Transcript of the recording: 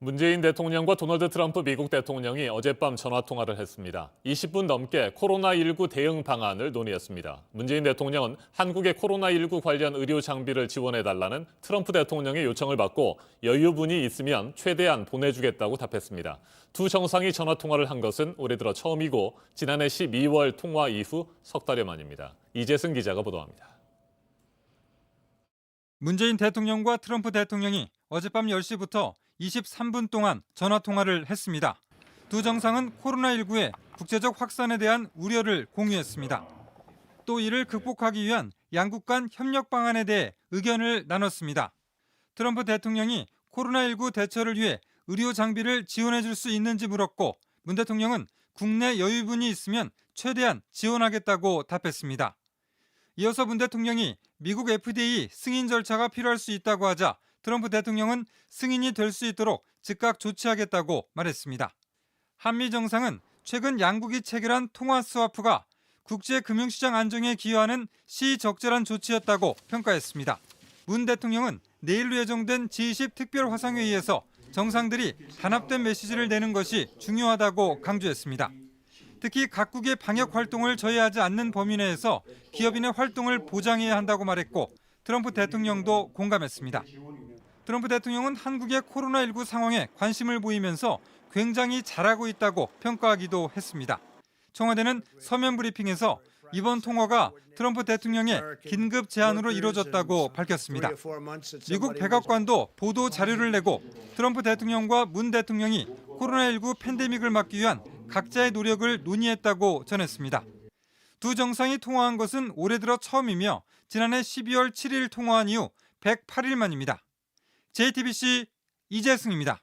문재인 대통령과 도널드 트럼프 미국 대통령이 어젯밤 전화통화를 했습니다. 20분 넘게 코로나19 대응 방안을 논의했습니다. 문재인 대통령은 한국의 코로나19 관련 의료 장비를 지원해달라는 트럼프 대통령의 요청을 받고 여유분이 있으면 최대한 보내주겠다고 답했습니다. 두 정상이 전화통화를 한 것은 올해 들어 처음이고 지난해 12월 통화 이후 석 달여 만입니다. 이재승 기자가 보도합니다. 문재인 대통령과 트럼프 대통령이 어젯밤 10시부터 23분 동안 전화통화를 했습니다. 두 정상은 코로나19의 국제적 확산에 대한 우려를 공유했습니다. 또 이를 극복하기 위한 양국 간 협력 방안에 대해 의견을 나눴습니다. 트럼프 대통령이 코로나19 대처를 위해 의료 장비를 지원해 줄 수 있는지 물었고 문 대통령은 국내 여유분이 있으면 최대한 지원하겠다고 답했습니다. 이어서 문 대통령이 미국 FDA 승인 절차가 필요할 수 있다고 하자 트럼프 대통령은 승인이 될 수 있도록 즉각 조치하겠다고 말했습니다. 한미 정상은 최근 양국이 체결한 통화 스와프가 국제 금융시장 안정에 기여하는 시적절한 조치였다고 평가했습니다. 문 대통령은 내일로 예정된 G20 특별 화상회의에서 정상들이 단합된 메시지를 내는 것이 중요하다고 강조했습니다. 특히 각국의 방역 활동을 저해하지 않는 범위 내에서 기업인의 활동을 보장해야 한다고 말했고 트럼프 대통령도 공감했습니다. 트럼프 대통령은 한국의 코로나19 상황에 관심을 보이면서 굉장히 잘하고 있다고 평가하기도 했습니다. 청와대는 서면 브리핑에서 이번 통화가 트럼프 대통령의 긴급 제안으로 이루어졌다고 밝혔습니다. 미국 백악관도 보도 자료를 내고 트럼프 대통령과 문 대통령이 코로나19 팬데믹을 막기 위한 각자의 노력을 논의했다고 전했습니다. 두 정상이 통화한 것은 올해 들어 처음이며 지난해 12월 7일 통화한 이후 108일 만입니다. JTBC 이재승입니다.